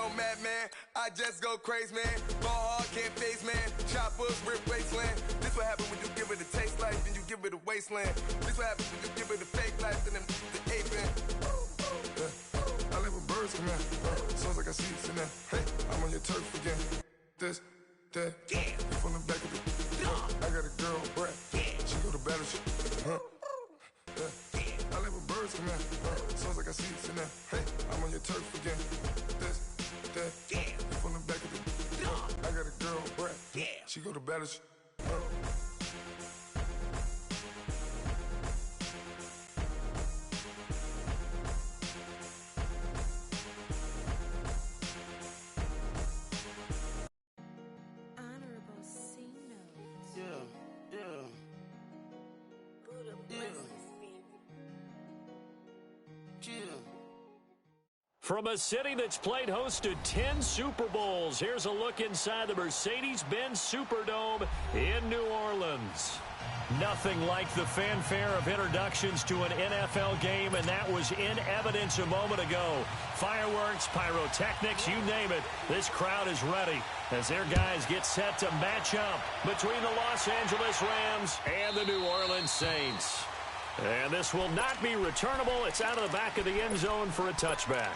no madman. I just go crazy, man. Ball hard, can't face, man. Choppers, rip wasteland. This what happens when you give it a taste life, then you give it a wasteland. This what happens when you give it a fake life, then the ape in. I live with birds come in. Sounds like I see it in there. Hey, I'm on your turf again. This, that, yeah. From the back of the I got a girl, Brad. Yeah. She go to battleship. I live with birds come in. Sounds like I see it in there. Hey, I'm on your turf again. This, that, yeah. From the back of the I got a girl, Brad. Yeah. She go to battleship. From a city that's played host to 10 Super Bowls, here's a look inside the Mercedes-Benz Superdome in New Orleans. Nothing like the fanfare of introductions to an NFL game, and that was in evidence a moment ago. Fireworks, pyrotechnics, you name it. This crowd is ready as their guys get set to match up between the Los Angeles Rams and the New Orleans Saints. And this will not be returnable. It's out of the back of the end zone for a touchback.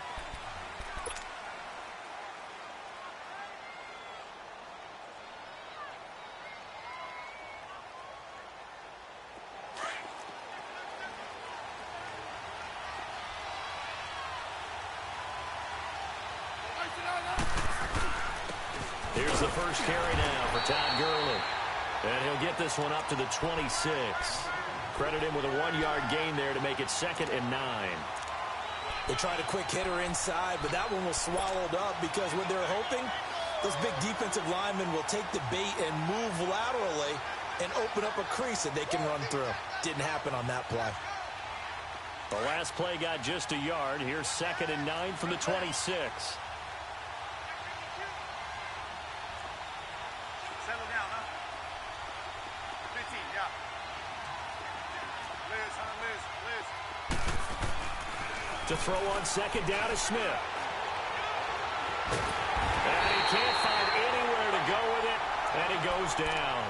Here's the first carry now for Todd Gurley. And he'll get this one up to the 26. Credit him with a 1-yard gain there to make it 2nd and 9. They tried a quick hitter inside, but that one was swallowed up because what they're hoping, those big defensive linemen will take the bait and move laterally and open up a crease that they can run through. Didn't happen on that play. The last play got just a yard. Here's 2nd and 9 from the 26. To throw on 2nd down to Smith. And he can't find anywhere to go with it, and he goes down.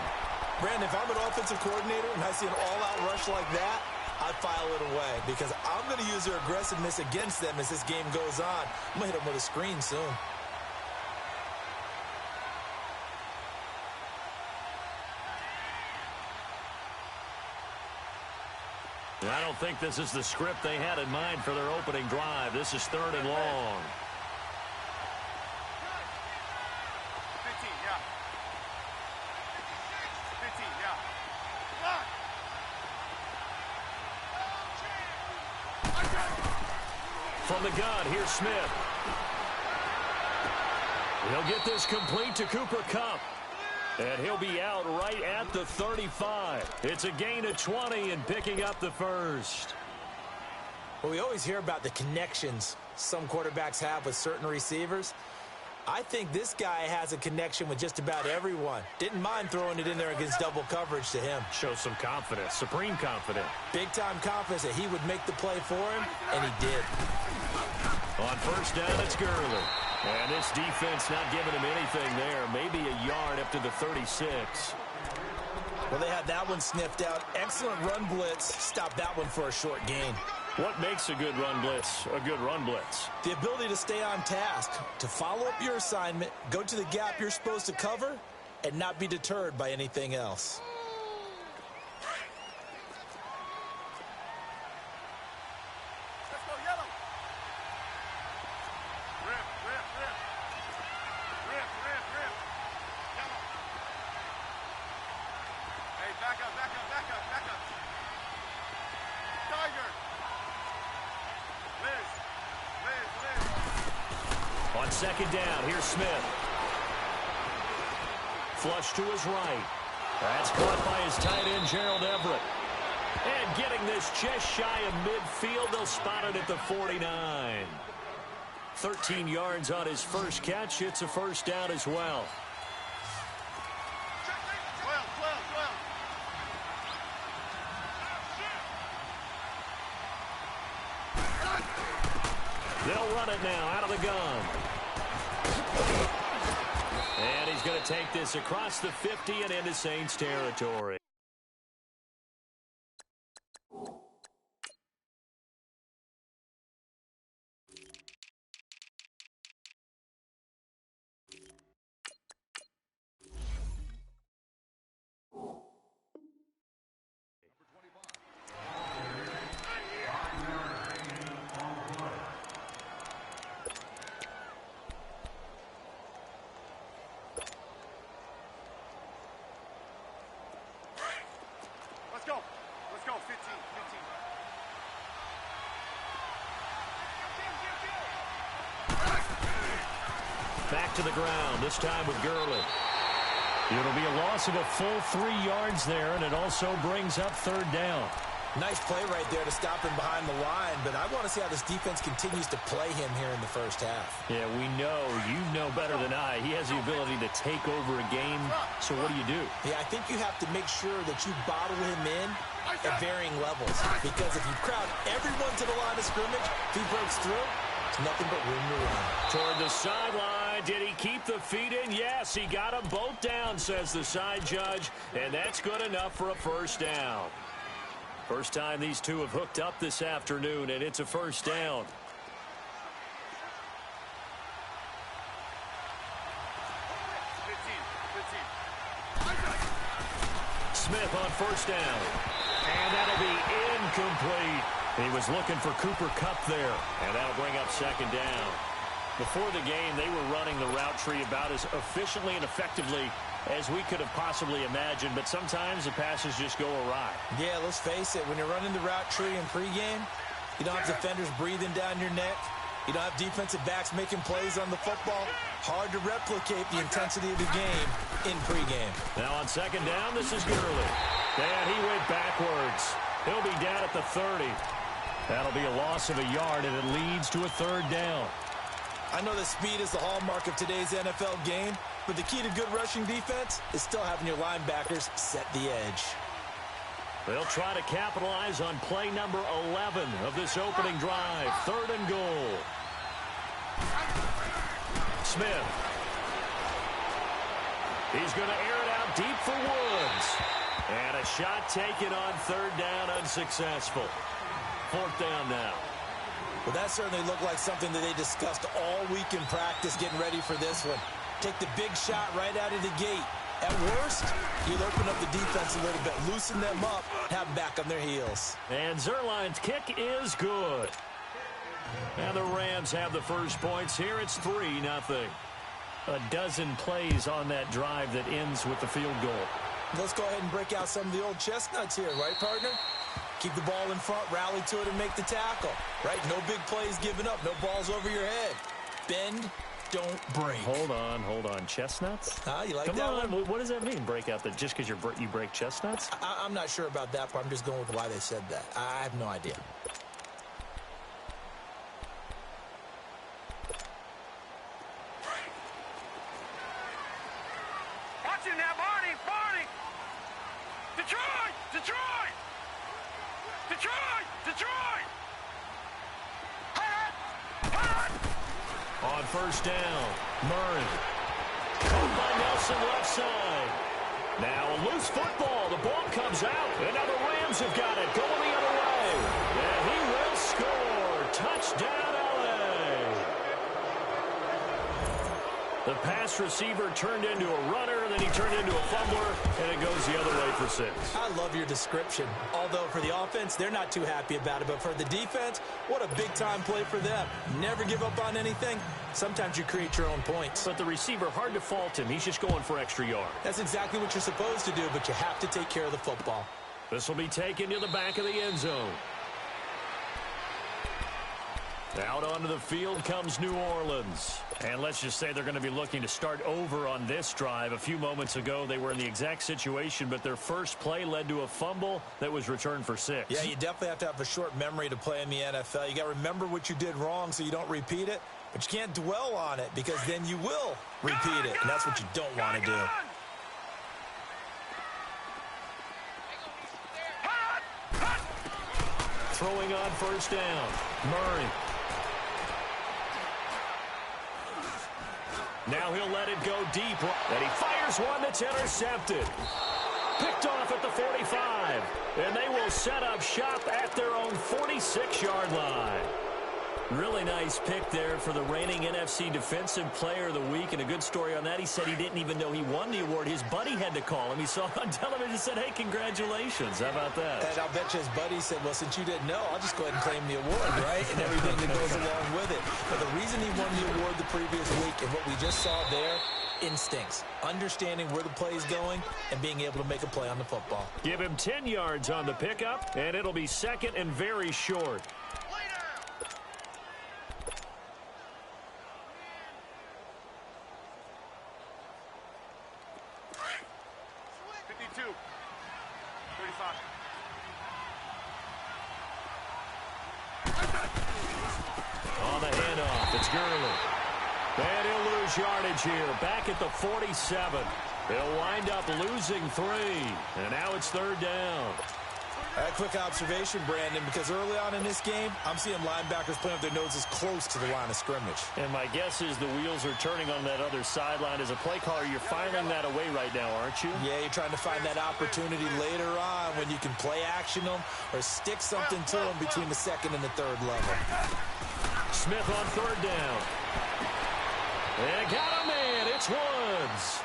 Brandon, if I'm an offensive coordinator and I see an all-out rush like that, I'd file it away because I'm going to use their aggressiveness against them as this game goes on. I'm going to hit them with a screen soon. I don't think this is the script they had in mind for their opening drive. This is 3rd and long. 15, yeah. 15, yeah. From the gun, here's Smith. He'll get this complete to Cooper Kupp. And he'll be out right at the 35. It's a gain of 20 and picking up the first. Well, we always hear about the connections some quarterbacks have with certain receivers. I think this guy has a connection with just about everyone. Didn't mind throwing it in there against double coverage to him. Shows some confidence, supreme confidence. Big-time confidence that he would make the play for him, and he did. On 1st down, it's Gurley. And this defense not giving him anything there. Maybe a yard up to the 36. Well, they had that one sniffed out. Excellent run blitz. Stopped that one for a short gain. What makes a good run blitz a good run blitz? The ability to stay on task, to follow up your assignment, go to the gap you're supposed to cover, and not be deterred by anything else. On 2nd down, here's Smith. Flush to his right. That's caught by his tight end, Gerald Everett. And getting this just shy of midfield, they'll spot it at the 49. 13 yards on his first catch. It's a 1st down as well. They'll run it now out of the gun. take this across the 50 and into Saints territory. Let's go. 15. Back to the ground, this time with Gurley. It'll be a loss of a full 3 yards there, and it also brings up third down. Nice play right there to stop him behind the line, but I want to see how this defense continues to play him here in the first half. Yeah, we know. You know better than I. He has the ability to take over a game, so what do you do? Yeah, I think you have to make sure that you bottle him in at varying levels, because if you crowd everyone to the line of scrimmage, if he breaks through, it's nothing but room to run. Toward the sideline, did he keep the feet in? Yes, he got them both down, says the side judge, and that's good enough for a first down. First time these two have hooked up this afternoon, and it's a first down. Smith on first down. And that'll be incomplete. He was looking for Cooper Kupp there, and that'll bring up second down. Before the game, they were running the route tree about as efficiently and effectively as we could have possibly imagined, but sometimes the passes just go awry. Yeah, let's face it, when you're running the route tree in pregame, you don't have defenders breathing down your neck. You don't have defensive backs making plays on the football. Hard to replicate the intensity of the game in pregame. Now on second down, this is Gurley. And he went backwards. He'll be down at the 30. That'll be a loss of a yard, and it leads to a third down. I know that speed is the hallmark of today's NFL game, but the key to good rushing defense is still having your linebackers set the edge. They'll try to capitalize on play number 11 of this opening drive. Third and goal. Smith. He's going to air it out deep for Woods. And a shot taken on third down, unsuccessful. Fourth down now. Well, that certainly looked like something that they discussed all week in practice getting ready for this one. Take the big shot right out of the gate. At worst, you'll open up the defense a little bit, loosen them up, have them back on their heels. And Zuerlein's kick is good. And the Rams have the first points here. It's 3-0. A dozen plays on that drive that ends with the field goal. Let's go ahead and break out some of the old chestnuts here, right, partner? Keep the ball in front, rally to it, and make the tackle, right? No big plays given up, no balls over your head. Bend, don't break. Hold on. Chestnuts? You like Come that on. one? What does that mean, break out? Just because you break chestnuts? I'm not sure about that, but I'm just going with why they said that. I have no idea. Watch him now, Barney! Detroit! On first down, Murray. Caught by Nelson left side. Now a loose football. The ball comes out. And now the Rams have got it. Going the other way. And he will score. Touchdown, LA. The pass receiver turned into a runner, then he turned into a fumbler, and it goes the other way for 6. I love your description. Although for the offense, they're not too happy about it. But for the defense, what a big-time play for them. Never give up on anything. Sometimes you create your own points. But the receiver, hard to fault him. He's just going for extra yard. That's exactly what you're supposed to do, but you have to take care of the football. This will be taken to the back of the end zone. Out onto the field comes New Orleans. And let's just say they're going to be looking to start over on this drive. A few moments ago, they were in the exact situation, but their first play led to a fumble that was returned for 6. Yeah, you definitely have to have a short memory to play in the NFL. You got to remember what you did wrong so you don't repeat it, but you can't dwell on it because then you will repeat it, and that's what you don't want to do. Throwing on first down, Murray. Now he'll let it go deep. And he fires one that's intercepted. Picked off at the 45. And they will set up shop at their own 46-yard line. Really nice pick there for the reigning NFC Defensive Player of the Week. And a good story on that. He said he didn't even know he won the award. His buddy had to call him. He saw it on television and said, hey, congratulations. How about that? And I'll bet you his buddy said, well, since you didn't know, I'll just go ahead and claim the award, right? And everything that goes along with it. But the reason he won the award the previous week and what we just saw there, instincts, understanding where the play is going and being able to make a play on the football. Give him 10 yards on the pickup, and it'll be second and very short. 35. On the handoff, it's Gurley. And he'll lose yardage here. Back at the 47. They'll wind up losing 3. And now it's third down. A quick observation, Brandon, because early on in this game, I'm seeing linebackers putting up their noses close to the line of scrimmage. And my guess is the wheels are turning on that other sideline. As a play caller, you're filing that away right now, aren't you? Yeah, you're trying to find that opportunity later on when you can play action them or stick something to them between the second and the third level. Smith on third down. And got a man. It's Woods.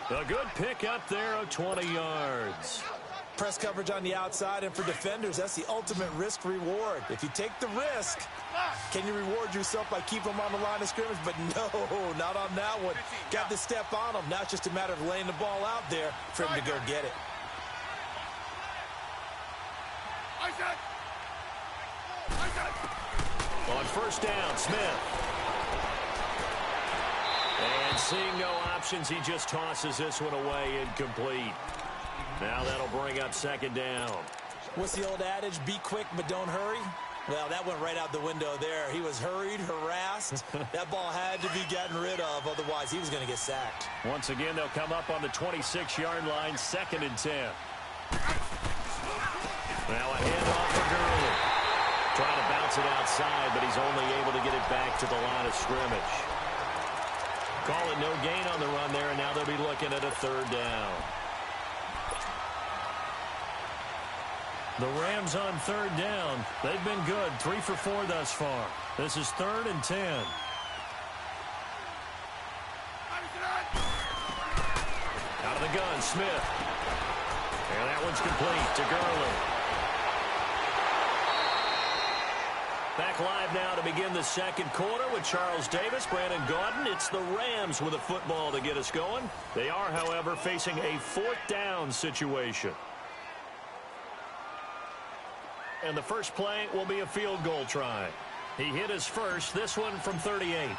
A good pick up there of 20 yards. Press coverage on the outside, and for defenders, that's the ultimate risk-reward. If you take the risk, can you reward yourself by keeping them on the line of scrimmage? But no, not on that one. Got to step on them. Now it's just a matter of laying the ball out there for him to go get it. On first down, Smith. And seeing no options, he just tosses this one away, incomplete. Now that'll bring up second down. What's the old adage? Be quick, but don't hurry. Well, that went right out the window there. He was hurried, harassed. That ball had to be gotten rid of, otherwise he was going to get sacked. Once again, they'll come up on the 26-yard line, 2nd and 10. Now a handoff for Gurley. Trying to bounce it outside, but he's only able to get it back to the line of scrimmage. Call it no gain on the run there, and now they'll be looking at a third down. The Rams on third down. They've been good. 3 for 4 thus far. This is 3rd and 10. Out of the gun, Smith. And that one's complete to Gurley. Back live now to begin the second quarter with Charles Davis, Brandon Gaudin. It's the Rams with a football to get us going. They are, however, facing a 4th down situation. And the first play will be a field goal try. He hit his first, this one from 38.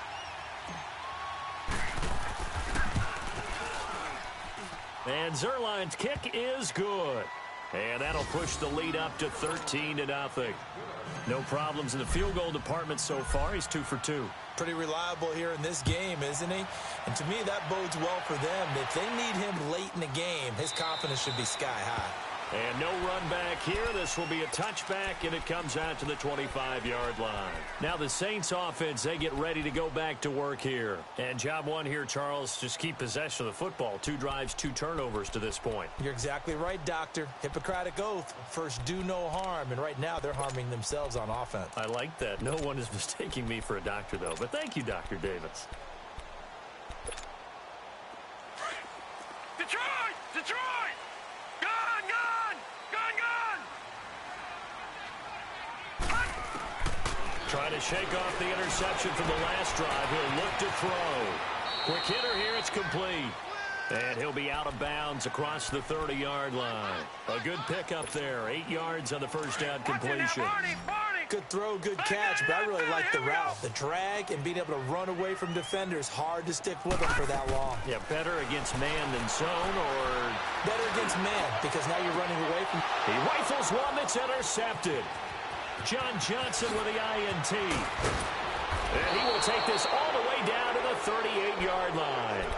And Zuerlein's kick is good. And that'll push the lead up to 13-0. No problems in the field goal department so far. He's 2 for 2. Pretty reliable here in this game, isn't he? And to me, that bodes well for them. If they need him late in the game, his confidence should be sky high. And no run back here. This will be a touchback, and it comes out to the 25-yard line. Now the Saints offense, they get ready to go back to work here. And job one here, Charles, just keep possession of the football. 2 drives, 2 turnovers to this point. You're exactly right, Doctor. Hippocratic oath. First, do no harm. And right now, they're harming themselves on offense. I like that. No one is mistaking me for a doctor, though. But thank you, Dr. Davis. Detroit! Detroit! Gun! Gun! Gun! Gun! Trying to shake off the interception from the last drive. He'll look to throw. Quick hitter here. It's complete. And he'll be out of bounds across the 30-yard line. A good pickup there. 8 yards on the first down completion. Good throw, good catch, but I really like the route. The drag and being able to run away from defenders, hard to stick with them for that long. Yeah, better against man than zone, or... Better against man, because now you're running away from... He rifles one that's intercepted. John Johnson with the INT. And he will take this all the way down to the 38-yard line.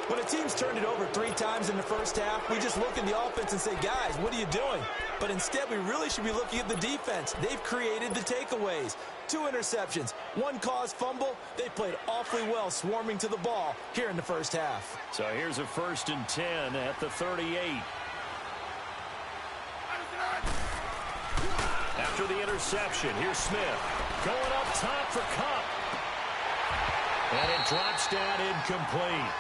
When a team's turned it over 3 times in the first half, we just look at the offense and say, guys, what are you doing? But instead, we really should be looking at the defense. They've created the takeaways. 2 interceptions, 1 caused fumble. They played awfully well swarming to the ball here in the first half. So here's a 1st and 10 at the 38. After the interception, here's Smith. Going up top for Kupp. And it drops down incomplete.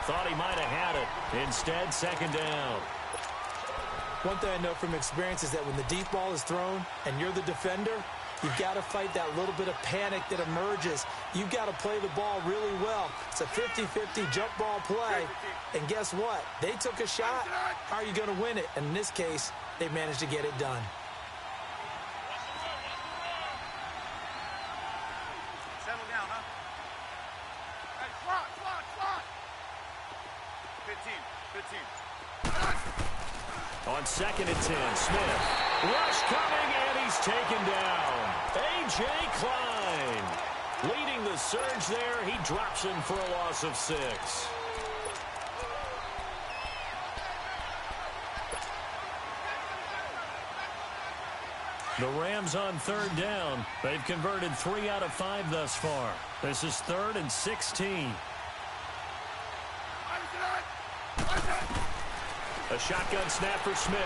Thought he might have had it. Instead, 2nd down. One thing I know from experience is that when the deep ball is thrown and you're the defender, you've got to fight that little bit of panic that emerges. You've got to play the ball really well. It's a 50-50 jump ball play. And guess what? They took a shot. How are you going to win it? And in this case, they managed to get it done. Settle down, huh? Hey, slot. 15. On 2nd and 10, Smith. Rush coming, and he's taken down. A.J. Klein leading the surge there. He drops him for a loss of 6. The Rams on 3rd down. They've converted 3 out of 5 thus far. This is 3rd and 16. A shotgun snap for Smith.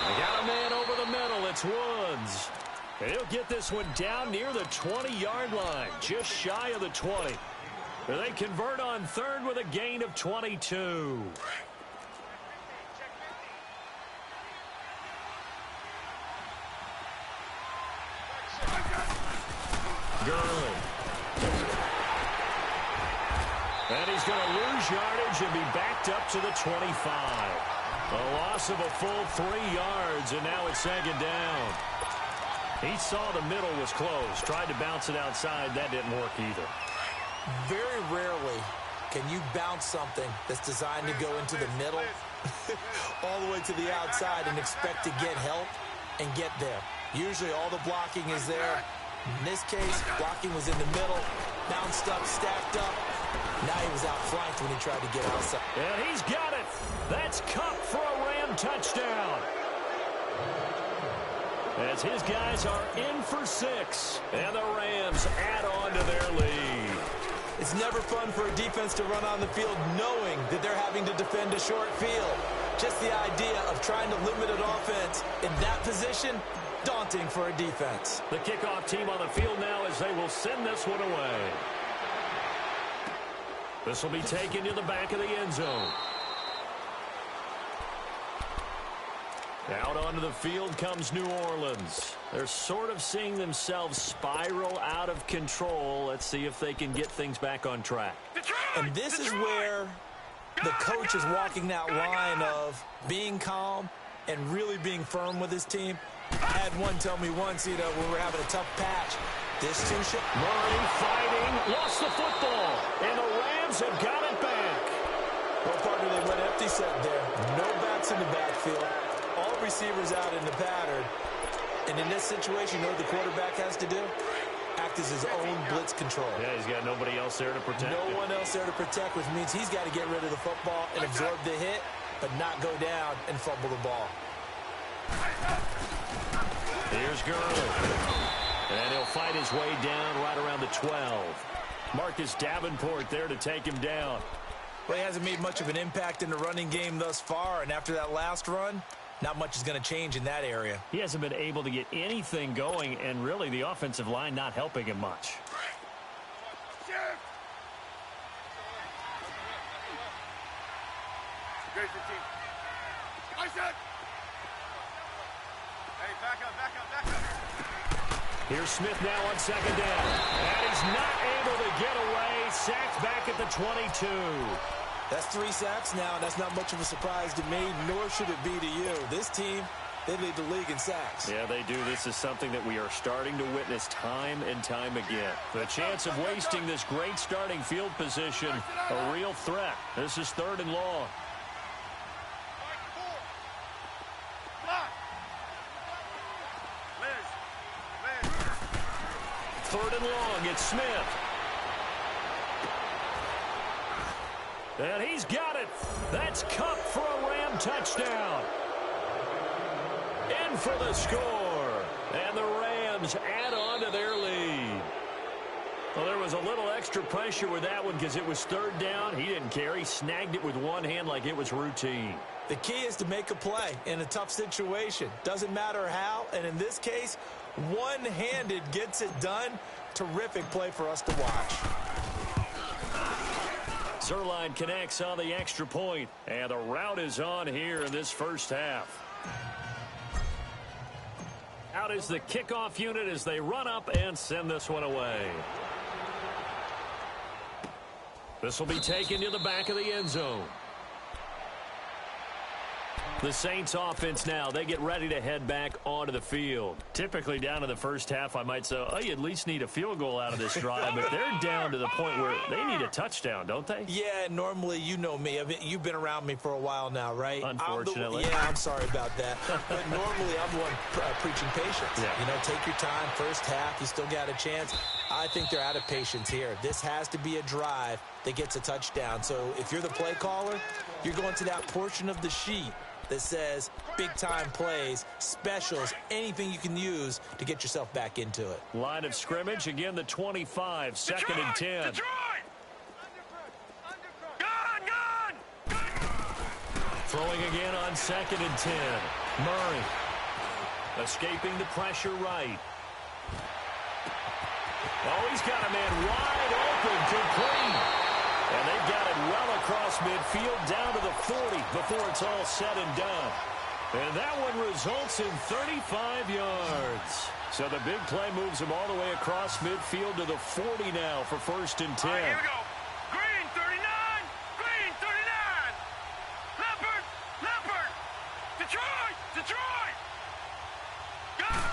They got a man over the middle. It's Woods. He'll get this one down near the 20-yard line, just shy of the 20. They convert on 3rd with a gain of 22. Gurley. And he's going to lose yardage and be backed up to the 25. A loss of a full 3 yards, and now it's 2nd down. He saw the middle was closed, tried to bounce it outside. That didn't work either. Very rarely can you bounce something that's designed to go into the middle all the way to the outside and expect to get help and get there. Usually all the blocking is there. In this case, blocking was in the middle, bounced up, stacked up. Now he was outflanked when he tried to get outside. And he's got it. That's Kupp for a Ram touchdown. As his guys are in for 6, and the Rams add on to their lead. It's never fun for a defense to run on the field knowing that they're having to defend a short field. Just the idea of trying to limit an offense in that position, daunting for a defense. The kickoff team on the field now as they will send this one away. This will be taken to the back of the end zone. Out onto the field comes New Orleans. They're sort of seeing themselves spiral out of control. Let's see if they can get things back on track. And this is where the coach is walking that line of being calm and really being firm with his team. I had one tell me once, when we're having a tough patch, this too should... Murray fighting, lost the football, and the Rams have got it back. Well, partner, they went empty set there. No backs in the backfield. All receivers out in the pattern. And in this situation, you know what the quarterback has to do? Act as his own blitz control. Yeah, he's got nobody else there to protect him. No one else there to protect, which means he's got to get rid of the football and absorb the hit, but not go down and fumble the ball. Here's Gurley. And he'll fight his way down right around the 12. Marcus Davenport there to take him down. Well, he hasn't made much of an impact in the running game thus far, and after that last run, not much is going to change in that area. He hasn't been able to get anything going, and really the offensive line not helping him much. Great 15. I said. Hey, back up. Here's Smith now on 2nd down. And he's not able to get away. Sacked back at the 22. That's 3 sacks now, and that's not much of a surprise to me, nor should it be to you. This team, they lead the league in sacks. Yeah, they do. This is something that we are starting to witness time and time again. The chance of wasting this great starting field position, a real threat. This is 3rd and long. Third and long, it's Smith. And he's got it. That's Kupp for a Ram touchdown. In for the score. And the Rams add on to their lead. Well, there was a little extra pressure with that one because it was third down. He didn't care. He snagged it with one hand like it was routine. The key is to make a play in a tough situation. Doesn't matter how. And in this case, one-handed gets it done. Terrific play for us to watch. Zuerlein connects on the extra point, and the route is on here in this first half. Out is the kickoff unit as they run up and send this one away. This will be taken to the back of the end zone. The Saints offense now, they get ready to head back onto the field. Typically down to the first half, I might say, oh, you at least need a field goal out of this drive, but they're down to the point where they need a touchdown, don't they? Yeah, normally, you know me. I mean, you've been around me for a while now, right? Unfortunately. I'm sorry about that. But normally, I'm the one preaching patience. Yeah. You know, take your time, first half, you still got a chance. I think they're out of patience here. This has to be a drive that gets a touchdown. So if you're the play caller, you're going to that portion of the sheet that says big-time plays, specials, anything you can use to get yourself back into it. Line of scrimmage, again the 25, second and 10. Throwing again on second and 10. Murray escaping the pressure right. Oh, he's got a man wide open, complete. And they've got it well across midfield down to the 40 before it's all said and done. And that one results in 35 yards. So the big play moves him all the way across midfield to the 40 now for first and 10. All right, here we go. Green 39. Green 39. Leopard. Leopard. Detroit. Detroit. God.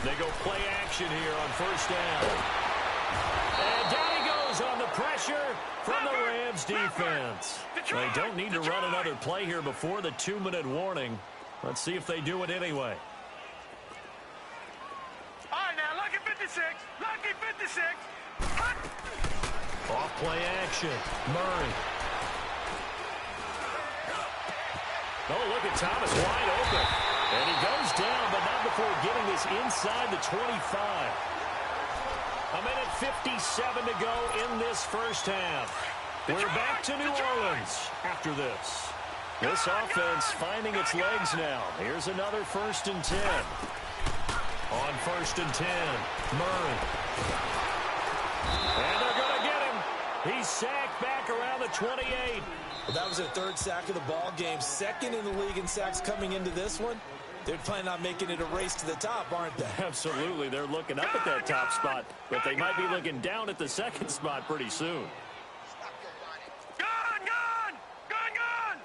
They go play action here on first down. And down he goes on the pressure from the Rams defense. They don't need to run another play here before the 2-minute warning. Let's see if they do it anyway. All right, now, lucky 56. Lucky 56. Off play action. Murray. Oh, look at Thomas wide open. And he goes down, but not before getting this inside the 25. A minute 57 to go in this first half. We're back to New Orleans after this. This offense finding its legs now. Here's another first and 10. On first and 10, Murray. And they're going to get him. He's sacked back around the 28. Well, that was their third sack of the ball game. Second in the league in sacks coming into this one. They're planning on making it a race to the top, aren't they? Absolutely. They're looking up at that top spot, but they might be looking down at the second spot pretty soon. Gun, gun! Gun, gun!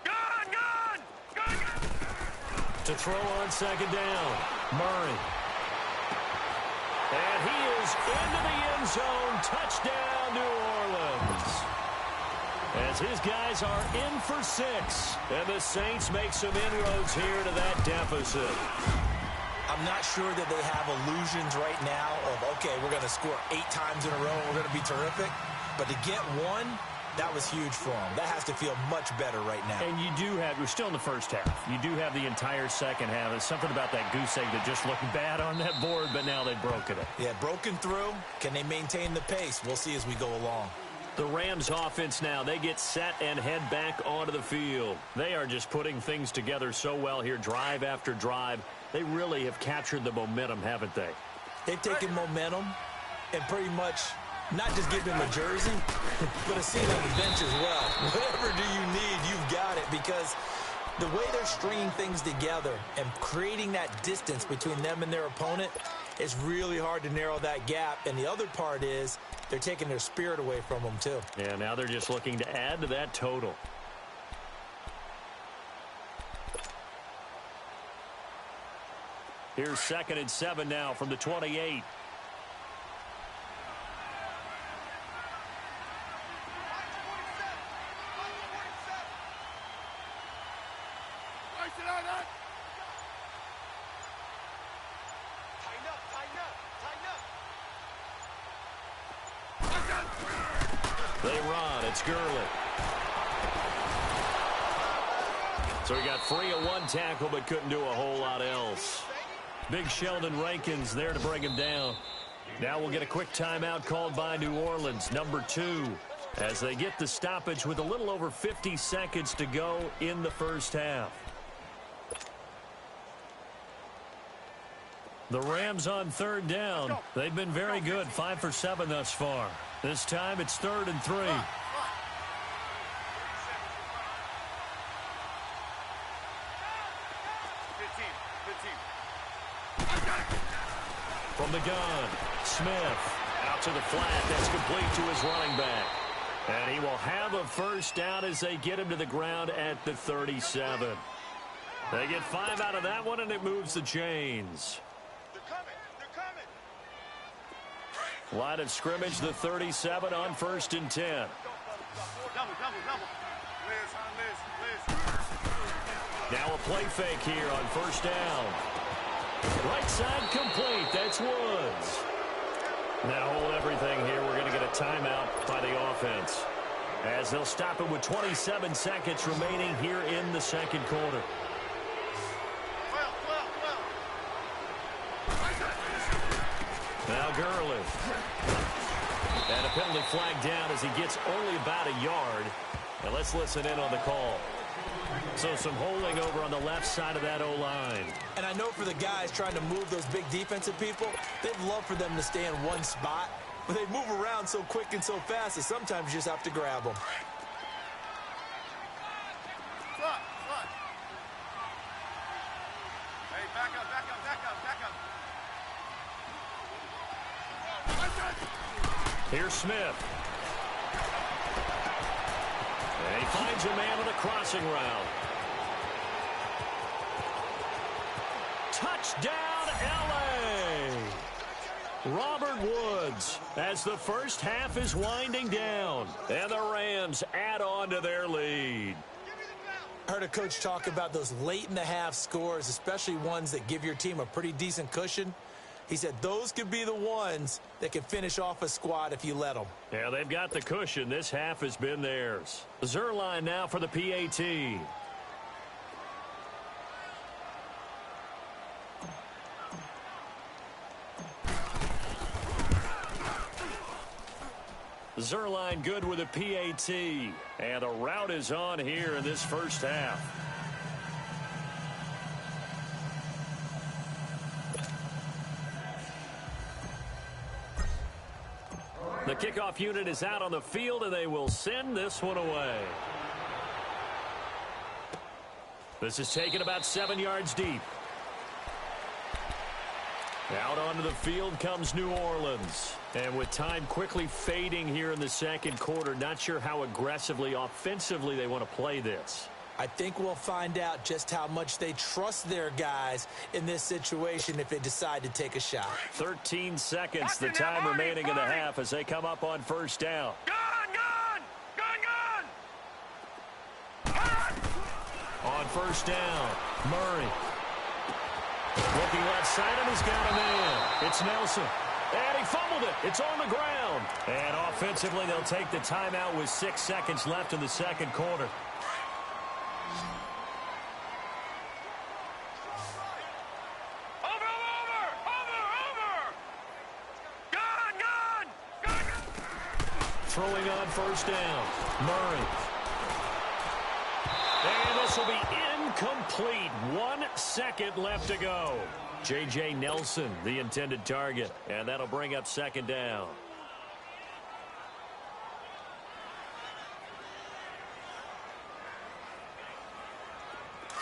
Gun, gun! Gun, gun! To throw on second down, Murray. And he is into the end zone. Touchdown, New Orleans. As his guys are in for 6. And the Saints make some inroads here to that deficit. I'm not sure that they have illusions right now of, okay, we're going to score 8 times in a row and we're going to be terrific. But to get one, that was huge for them. That has to feel much better right now. And you do have, we're still in the first half. You do have the entire second half. There's something about that goose egg that just looked bad on that board, but now they've broken it. Yeah, broken through. Can they maintain the pace? We'll see as we go along. The Rams offense now, they get set and head back onto the field. They are just putting things together so well here, drive after drive. They really have captured the momentum, haven't they? They've taken momentum and pretty much not just give him a jersey, but a seat on the bench as well. Whatever do you need, you've got it, because the way they're stringing things together and creating that distance between them and their opponent, it's really hard to narrow that gap. And the other part is they're taking their spirit away from them, too. Yeah, now they're just looking to add to that total. Here's second and 7 now from the 28. Tighten up, tighten up, tighten up. They run. It's Gurley. So he got free of one tackle but couldn't do a whole lot else. Big Sheldon Rankins there to bring him down. Now we'll get a quick timeout called by New Orleans, number 2, as they get the stoppage with a little over 50 seconds to go in the first half. The Rams on third down. They've been very good, 5 for 7 thus far. This time it's 3rd and 3. From the gun, Smith out to the flat. That's complete to his running back. And he will have a first down as they get him to the ground at the 37. They get 5 out of that one, and it moves the chains. Line of scrimmage, the 37 on 1st and 10. Now a play fake here on 1st down. Right side complete. That's Woods. Now hold everything here. We're going to get a timeout by the offense, as they'll stop it with 27 seconds remaining here in the second quarter. Now Gurley. And a penalty flag down as he gets only about a yard. And let's listen in on the call. So some holding over on the left side of that O-line. And I know for the guys trying to move those big defensive people, they'd love for them to stay in one spot. But they move around so quick and so fast that sometimes you just have to grab them. Hey, back up. Here's Smith. And he finds a man on the crossing route. Touchdown, L.A. Robert Woods, as the first half is winding down. And the Rams add on to their lead. I heard a coach talk about those late-in-the-half scores, especially ones that give your team a pretty decent cushion. He said those could be the ones that can finish off a squad if you let them. Yeah, they've got the cushion. This half has been theirs. Zuerlein now for the PAT. Zuerlein good with a PAT. And the route is on here in this first half. The kickoff unit is out on the field, and they will send this one away. This is taken about 7 yards deep. Out onto the field comes New Orleans. And with time quickly fading here in the second quarter, not sure how aggressively, offensively they want to play this. I think we'll find out just how much they trust their guys in this situation if they decide to take a shot. 13 seconds, the time remaining in the half as they come up on first down. Gun! On first down, Murray. Looking left side, and he's got a man. It's Nelson. And he fumbled it. It's on the ground. And offensively, they'll take the timeout with 6 seconds left in the second quarter. Throwing on first down, Murray. And this will be incomplete. 1 second left to go. J.J. Nelson, the intended target. And that'll bring up second down.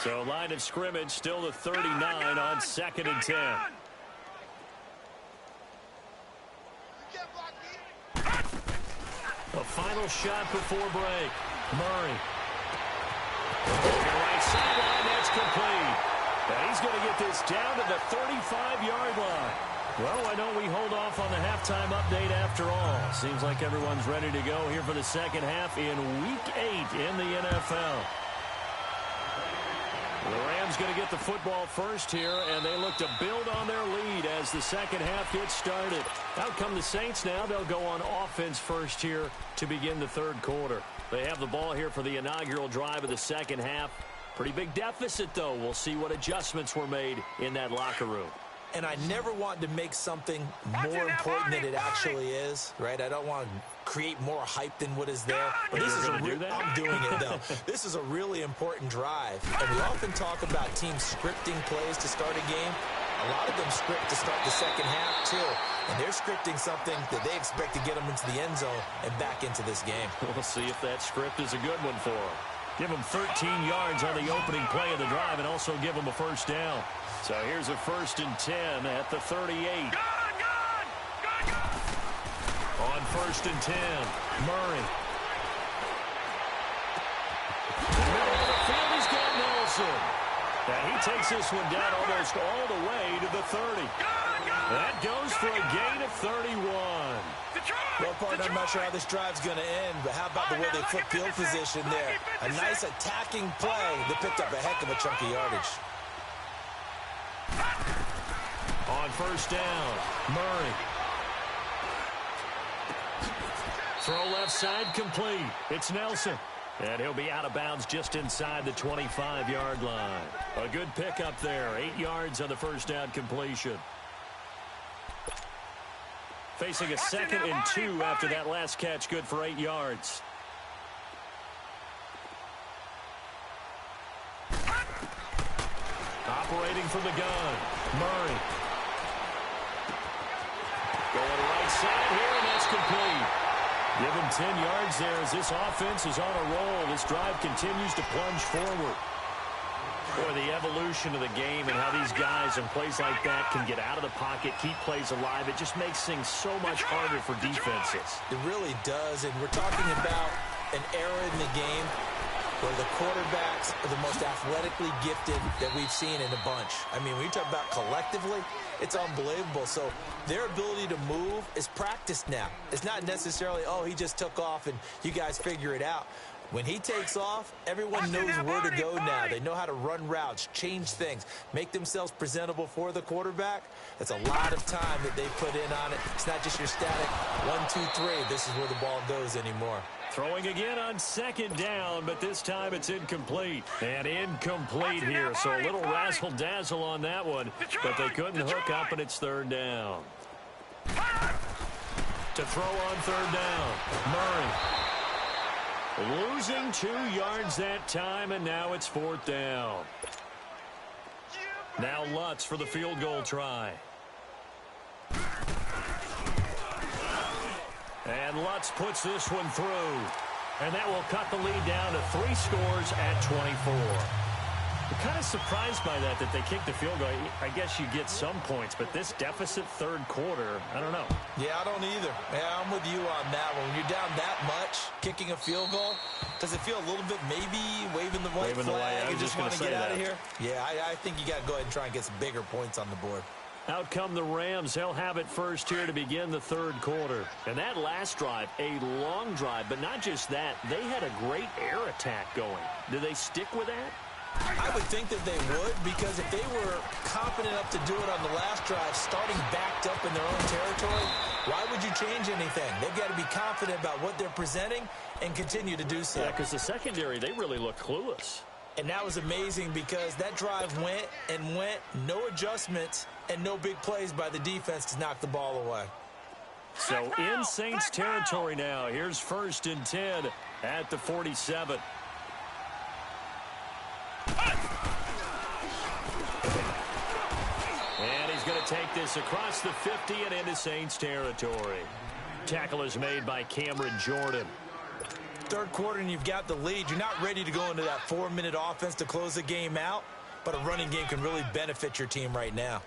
So line of scrimmage still the 39 on 2nd and 10. A final shot before break. Murray. Right sideline, that's complete. And he's going to get this down to the 35-yard line. Well, why don't we hold off on the halftime update after all? Seems like everyone's ready to go here for the second half in Week 8 in the NFL. The Rams going to get the football first here, and they look to build on their lead as the second half gets started. Out come the Saints now. They'll go on offense first here to begin the third quarter. They have the ball here for the inaugural drive of the second half. Pretty big deficit, though. We'll see what adjustments were made in that locker room. And I never want to make something more important than it actually is, right? I don't want to create more hype than what is there. But this is I'm doing it, though. This is a really important drive. And we often talk about teams scripting plays to start a game. A lot of them script to start the second half, too. And they're scripting something that they expect to get them into the end zone and back into this game. We'll see if that script is a good one for them. Give them 13 yards on the opening play of the drive and also give them a first down. So here's a 1st and 10 at the 38. On 1st and 10, Murray. Middle of the field, he's got Nelson. And he takes this one down almost all the way to the 30. That goes for a gain of 31. Well, partner, I'm not sure how this drive's going to end, but how about the way they flip field position there? A nice attacking play that picked up a heck of a chunk of yardage. On 1st down, Murray. Throw left side complete. It's Nelson. And he'll be out of bounds just inside the 25-yard line. A good pickup there. 8 yards on the 1st down completion. Facing a 2nd and 2 after that last catch. Good for 8 yards. Operating from the gun, Murray. Going right side here, and that's complete. Give him 10 yards there as this offense is on a roll. This drive continues to plunge forward. Boy, the evolution of the game and how these guys in plays like that can get out of the pocket, keep plays alive, it just makes things so much harder for defenses. It really does, and we're talking about an era in the game where the quarterbacks are the most athletically gifted that we've seen in a bunch. I mean, when you talk about collectively, it's unbelievable. So their ability to move is practiced now. It's not necessarily, oh, he just took off and you guys figure it out. When he takes off, everyone knows where to go now. They know how to run routes, change things, make themselves presentable for the quarterback. That's a lot of time that they put in on it. It's not just your static 1, 2, 3. This is where the ball goes anymore. Throwing again on 2nd down, but this time it's incomplete. And incomplete here, so a little razzle-dazzle on that one, but they couldn't hook up, and it's 3rd down. To throw on 3rd down, Murray. Losing 2 yards that time, and now it's 4th down. Now Lutz for the field goal try. And Lutz puts this one through. And that will cut the lead down to 3 scores at 24. I'm kind of surprised by that they kicked the field goal. I guess you get some points, but this deficit 3rd quarter, I don't know. Yeah, I don't either. Yeah, I'm with you on that one. When you're down that much, kicking a field goal, does it feel a little bit maybe waving the white flag and just want to get out of here? Yeah, I think you got to go ahead and try and get some bigger points on the board. Out come the Rams. They'll have it first here to begin the 3rd quarter. And that last drive, a long drive, but not just that. They had a great air attack going. Do they stick with that? I would think that they would, because if they were confident enough to do it on the last drive, starting backed up in their own territory, why would you change anything? They've got to be confident about what they're presenting and continue to do so. Yeah, because the secondary, they really look clueless. And that was amazing because that drive went and went, no adjustments, and no big plays by the defense to knock the ball away. So in Saints territory now. Here's 1st and 10 at the 47. And he's going to take this across the 50 and into Saints territory. Tackle is made by Cameron Jordan. 3rd quarter and you've got the lead. You're not ready to go into that 4-minute offense to close the game out, but a running game can really benefit your team right now.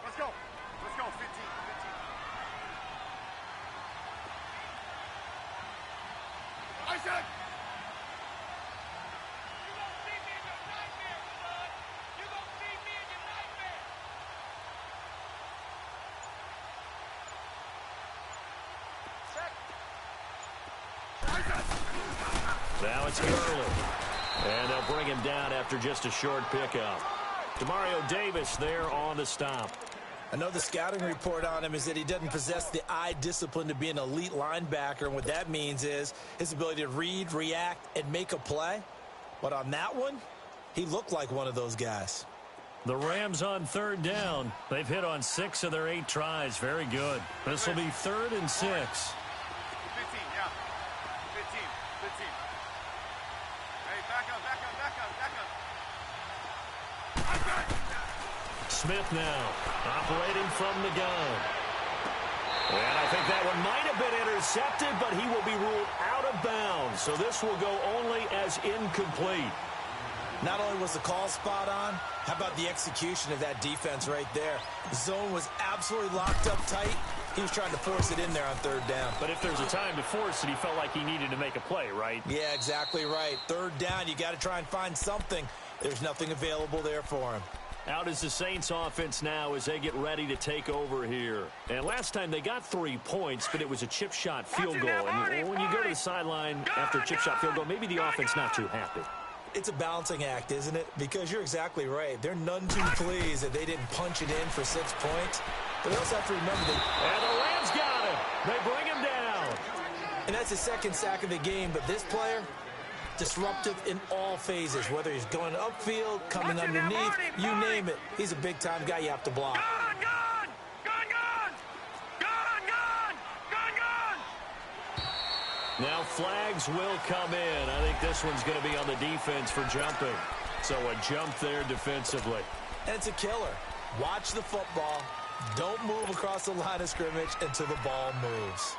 Let's go. Let's go, 15. Isaac! Now it's Gurley. And they'll bring him down after just a short pickup. Demario Davis there on the stop. I know the scouting report on him is that he doesn't possess the eye discipline to be an elite linebacker. And what that means is his ability to read, react, and make a play. But on that one, he looked like one of those guys. The Rams on third down. They've hit on 6 of their 8 tries. Very good. This will be 3rd and 6. 15, yeah. 15. Hey, back up. Smith now operating from the gun. And I think that one might have been intercepted, but he will be ruled out of bounds. So this will go only as incomplete. Not only was the call spot on, how about the execution of that defense right there? The zone was absolutely locked up tight. He was trying to force it in there on third down. But if there's a time to force it, he felt like he needed to make a play, right? Yeah, exactly right. Third down, you got to try and find something. There's nothing available there for him. Out is the Saints offense now as they get ready to take over here. And last time they got 3 points, but it was a chip shot field goal. And when you go to the sideline after a chip shot field goal, maybe the offense not too happy. It's a balancing act, isn't it? Because you're exactly right. They're none too pleased that they didn't punch it in for 6 points. But they also have to remember And the Rams got him. They bring him down. And that's the second sack of the game. But this player, disruptive in all phases. Whether he's going upfield, coming underneath, you name it. He's a big-time guy you have to block. Now flags will come in. I think this one's going to be on the defense for jumping. So a jump there defensively. And it's a killer. Watch the football. Don't move across the line of scrimmage until the ball moves.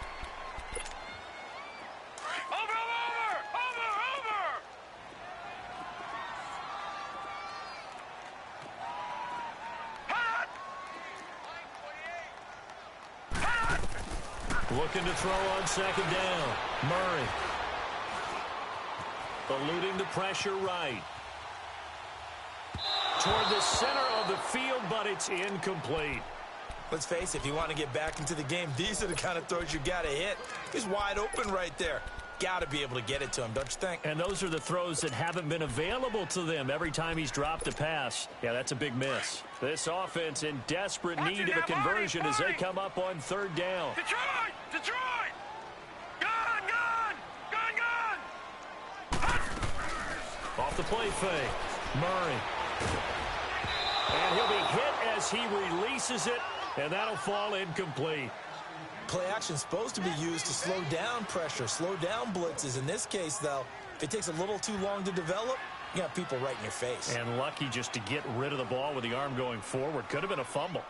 Looking to throw on second down. Murray. Eluding the pressure right. Toward the center of the field, but it's incomplete. Let's face it, if you want to get back into the game, these are the kind of throws you got to hit. He's wide open right there. Got to be able to get it to him, don't you think? And those are the throws that haven't been available to them every time he's dropped a pass. Yeah, that's a big miss. This offense in desperate need of a conversion as they come up on third down. Detroit! Off the play fake. Murray. And he'll be hit as he releases it, and that'll fall incomplete. Play action's supposed to be used to slow down pressure, slow down blitzes. In this case, though, if it takes a little too long to develop, you got people right in your face. And lucky just to get rid of the ball with the arm going forward. Could have been a fumble.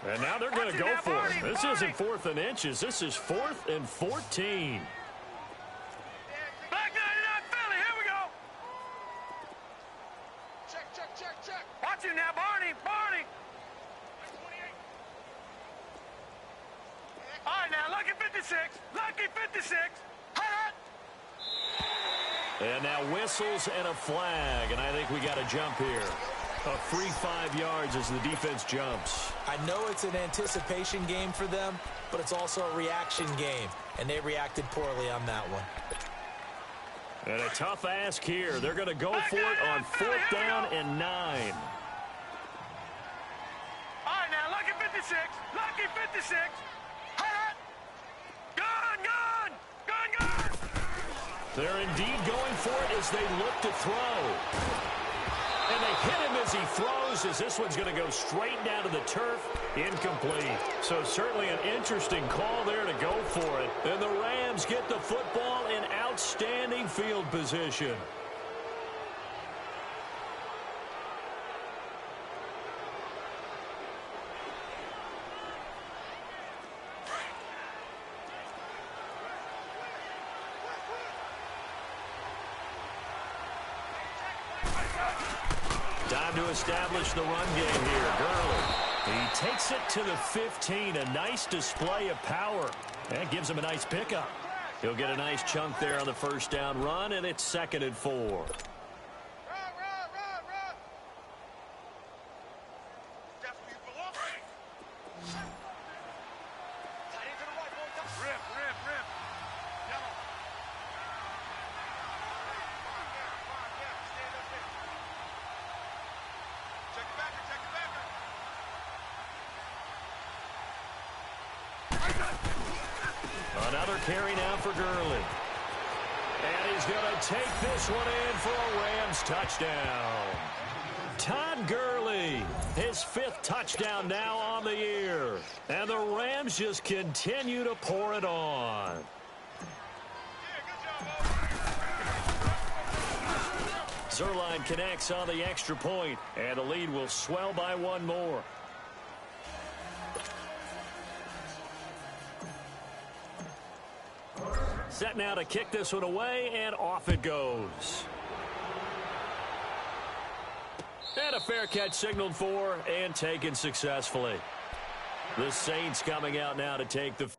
And now they're going to go for it. This isn't 4th and inches. This is 4th and 14. Back 99 Philly, here we go. Check. Watch him now, Barney. All right, now, lucky 56. Hot. And now whistles and a flag, and I think we got a jump here. A free 5 yards as the defense jumps. I know it's an anticipation game for them, but it's also a reaction game, and they reacted poorly on that one. And a tough ask here. They're going to go for it on 4th down and 9. All right, now, lucky 56. Hot. Gun. They're indeed going for it as they look to throw. And they hit him as he throws, as this one's going to go straight down to the turf. Incomplete. So certainly an interesting call there to go for it. And the Rams get the football in outstanding field position. Time to establish the run game here. Gurley. He takes it to the 15. A nice display of power. That gives him a nice pickup. He'll get a nice chunk there on the first down run, and it's 2nd and 4. Run. Rip. Another carry now for Gurley. And he's going to take this one in for a Rams touchdown. Todd Gurley, his 5th touchdown now on the year. And the Rams just continue to pour it on. Zuerlein connects on the extra point, and the lead will swell by 1 more. Set now to kick this one away, and off it goes. And a fair catch signaled for and taken successfully. The Saints coming out now to take the